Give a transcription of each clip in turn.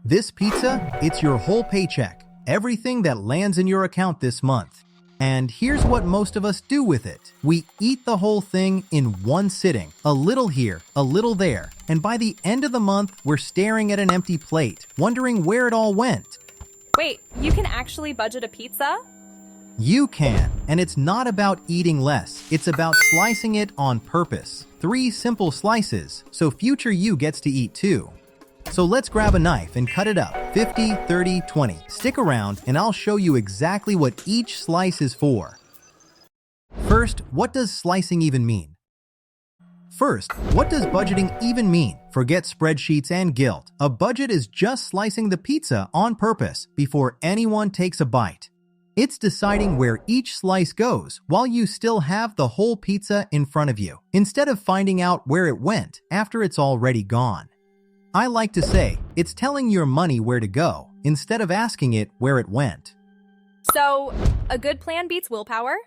This pizza, it's your whole paycheck, everything that lands in your account this month. And here's what most of us do with it. We eat the whole thing in one sitting, a little here, a little there. And by the end of the month, we're staring at an empty plate, wondering where it all went. Wait, you can actually budget a pizza? You can, and it's not about eating less. It's about slicing it on purpose. 3 simple slices, so future you gets to eat too. So let's grab a knife and cut it up, 50, 30, 20. Stick around and I'll show you exactly what each slice is for. First, what does slicing even mean? First, what does budgeting even mean? Forget spreadsheets and guilt. A budget is just slicing the pizza on purpose before anyone takes a bite. It's deciding where each slice goes while you still have the whole pizza in front of you, instead of finding out where it went after it's already gone. I like to say, it's telling your money where to go, instead of asking it where it went. So, a good plan beats willpower?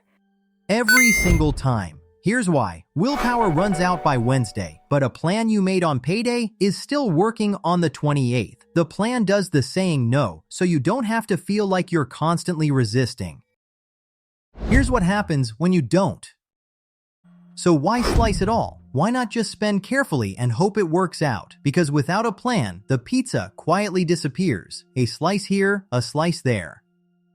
Every single time. Here's why. Willpower runs out by Wednesday, but a plan you made on payday is still working on the 28th. The plan does the saying no, so you don't have to feel like you're constantly resisting. Here's what happens when you don't. So why slice it all? Why not just spend carefully and hope it works out? Because without a plan, the pizza quietly disappears. A slice here, a slice there.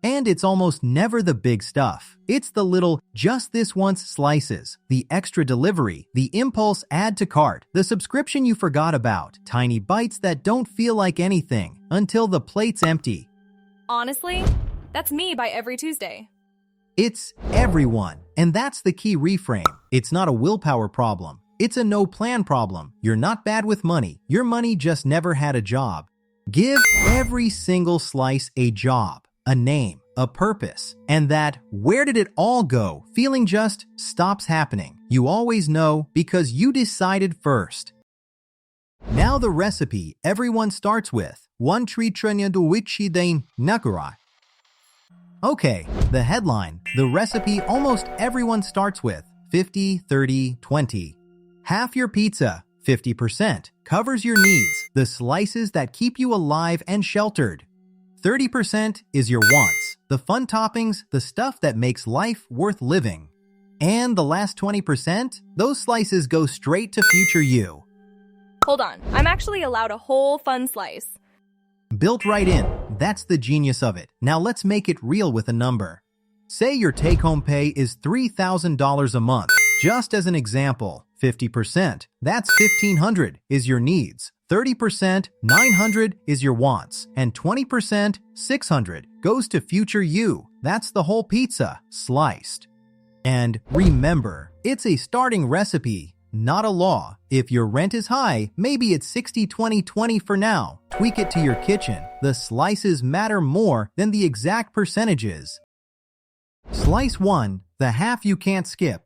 And it's almost never the big stuff. It's the little, just this once slices, the extra delivery, the impulse add to cart, the subscription you forgot about, tiny bites that don't feel like anything until the plate's empty. Honestly, that's me by every Tuesday. It's everyone, and that's the key reframe. It's not a willpower problem. It's a no-plan problem. You're not bad with money. Your money just never had a job. Give every single slice a job, a name, a purpose, and that where did it all go feeling just stops happening. You always know because you decided first. Now the recipe everyone starts with. 1 tritranya do wichidain nakarai. Okay, the headline, the recipe almost everyone starts with, 50, 30, 20. Half your pizza, 50%, covers your needs, the slices that keep you alive and sheltered. 30% is your wants, the fun toppings, the stuff that makes life worth living. And the last 20%, those slices go straight to future you. Hold on, I'm actually allowed a whole fun slice. Built right in. That's the genius of it. Now let's make it real with a number. Say your take-home pay is $3,000 a month. Just as an example, 50%, that's $1,500 is your needs. 30%, $900 is your wants. And 20%, $600 goes to future you. That's the whole pizza, sliced. And remember, it's a starting recipe, not a law. If your rent is high, maybe it's 60-20-20 for now. Tweak it to your kitchen. The slices matter more than the exact percentages. Slice 1, the half you can't skip.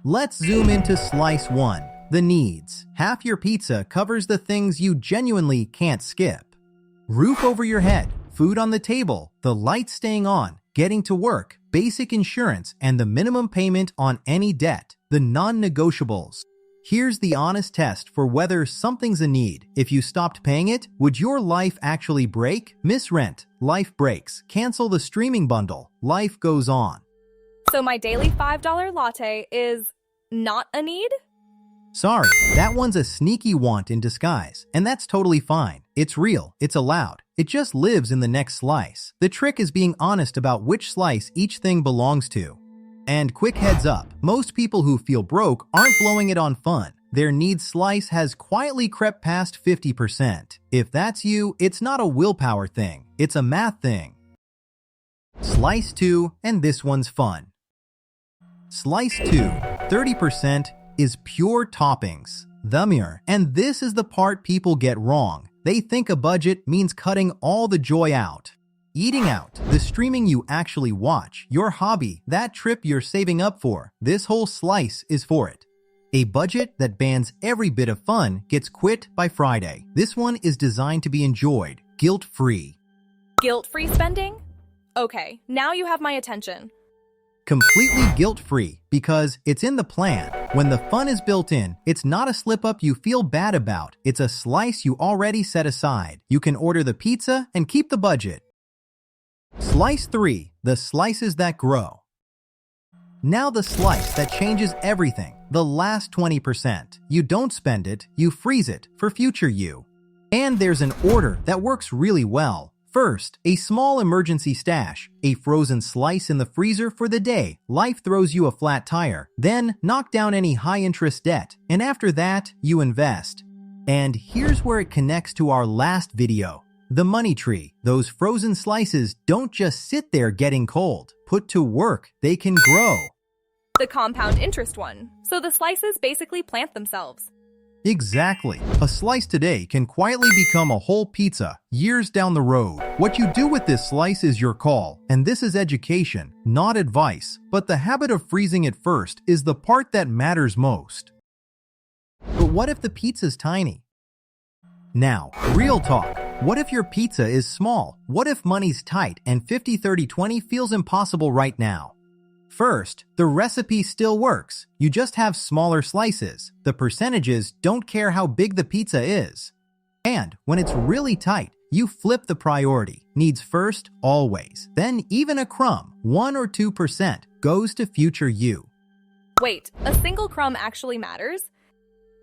Let's zoom into slice 1, the needs. Half your pizza covers the things you genuinely can't skip. Roof over your head, food on the table, the lights staying on, getting to work, basic insurance, and the minimum payment on any debt, the non-negotiables. Here's the honest test for whether something's a need. If you stopped paying it, would your life actually break? Miss rent, life breaks. Cancel the streaming bundle, life goes on. So my daily $5 latte is not a need? Sorry, that one's a sneaky want in disguise, and that's totally fine. It's real, it's allowed. It just lives in the next slice. The trick is being honest about which slice each thing belongs to. And quick heads up, most people who feel broke aren't blowing it on fun. Their needs slice has quietly crept past 50%. If that's you, it's not a willpower thing, it's a math thing. Slice 2, and this one's fun. Slice 2, 30%, is pure toppings. The mirror. And this is the part people get wrong. They think a budget means cutting all the joy out. Eating out, the streaming you actually watch, your hobby, that trip you're saving up for, this whole slice is for it. A budget that bans every bit of fun gets quit by Friday. This one is designed to be enjoyed, guilt-free. Guilt-free spending? Okay, now you have my attention. Completely guilt-free because it's in the plan. When the fun is built in, it's not a slip-up you feel bad about. It's a slice you already set aside. You can order the pizza and keep the budget. Slice 3. The slices that grow. Now the slice that changes everything. The last 20%. You don't spend it, you freeze it for future you. And there's an order that works really well. First, a small emergency stash, a frozen slice in the freezer for the day life throws you a flat tire. Then, knock down any high-interest debt, and after that, you invest. And here's where it connects to our last video. The money tree. Those frozen slices don't just sit there getting cold. Put to work, they can grow. The compound interest one. So the slices basically plant themselves. Exactly. A slice today can quietly become a whole pizza years down the road. What you do with this slice is your call, and this is education, not advice. But the habit of freezing it first is the part that matters most. But what if the pizza's tiny? Now, real talk. What if your pizza is small? What if money's tight and 50-30-20 feels impossible right now? First, the recipe still works. You just have smaller slices. The percentages don't care how big the pizza is. And when it's really tight, you flip the priority. Needs first, always. Then even a crumb, 1 or 2%, goes to future you. Wait, a single crumb actually matters?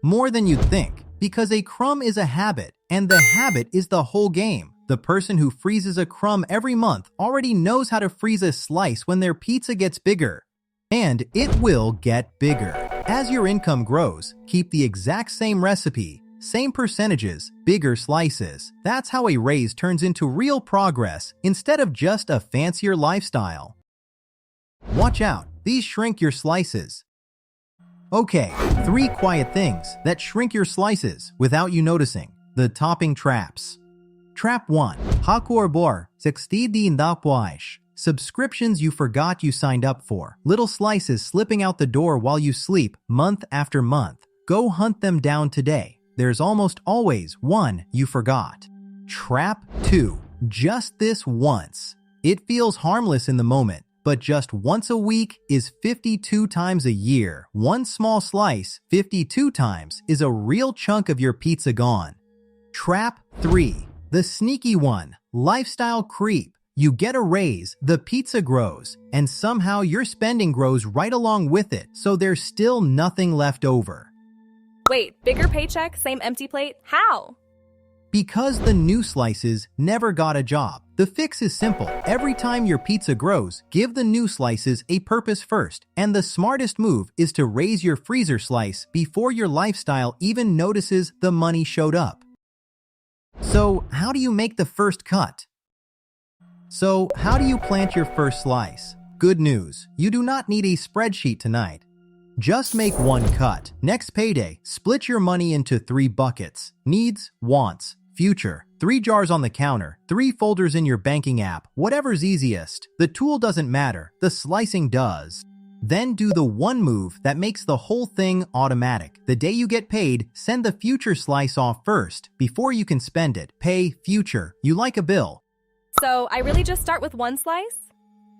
More than you'd think, because a crumb is a habit, and the habit is the whole game. The person who freezes a crumb every month already knows how to freeze a slice when their pizza gets bigger. And it will get bigger. As your income grows, keep the exact same recipe, same percentages, bigger slices. That's how a raise turns into real progress instead of just a fancier lifestyle. Watch out, these shrink your slices. Okay, 3 quiet things that shrink your slices without you noticing. The topping traps. Trap 1. Hakurbor, 60 din dapwaish. Subscriptions you forgot you signed up for. Little slices slipping out the door while you sleep, month after month. Go hunt them down today. There's almost always one you forgot. Trap 2. Just this once. It feels harmless in the moment, but just once a week is 52 times a year. One small slice, 52 times, is a real chunk of your pizza gone. Trap 3. The sneaky one, lifestyle creep. You get a raise, the pizza grows, and somehow your spending grows right along with it, so there's still nothing left over. Wait, bigger paycheck, same empty plate? How? Because the new slices never got a job. The fix is simple. Every time your pizza grows, give the new slices a purpose first, and the smartest move is to raise your freezer slice before your lifestyle even notices the money showed up. So, how do you make the first cut? So, how do you plant your first slice? Good news, you do not need a spreadsheet tonight. Just make one cut. Next payday, split your money into 3 buckets. Needs, wants, future. 3 jars on the counter, 3 folders in your banking app, whatever's easiest. The tool doesn't matter, the slicing does. Then do the one move that makes the whole thing automatic. The day you get paid, send the future slice off first. Before you can spend it, pay future. You like a bill. So I really just start with one slice?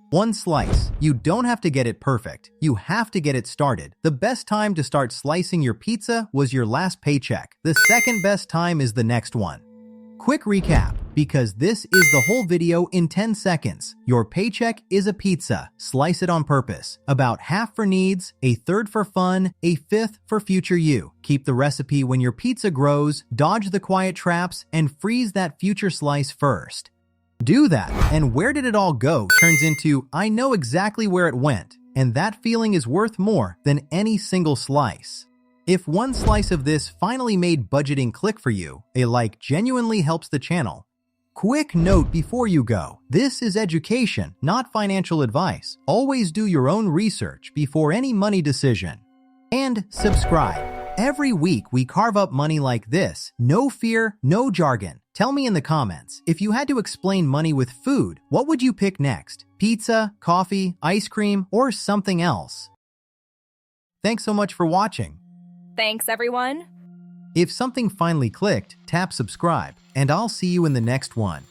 One slice. You don't have to get it perfect. You have to get it started. The best time to start slicing your pizza was your last paycheck. The second best time is the next one. Quick recap, because this is the whole video in 10 seconds. Your paycheck is a pizza. Slice it on purpose. About half for needs, a third for fun, a fifth for future you. Keep the recipe when your pizza grows, dodge the quiet traps, and freeze that future slice first. Do that, and where did it all go turns into, I know exactly where it went, and that feeling is worth more than any single slice. If one slice of this finally made budgeting click for you, a like genuinely helps the channel. Quick note before you go, this is education, not financial advice. Always do your own research before any money decision. And subscribe. Every week we carve up money like this. No fear, no jargon. Tell me in the comments, if you had to explain money with food, what would you pick next? Pizza, coffee, ice cream, or something else? Thanks so much for watching. Thanks, everyone. If something finally clicked, tap subscribe, and I'll see you in the next one.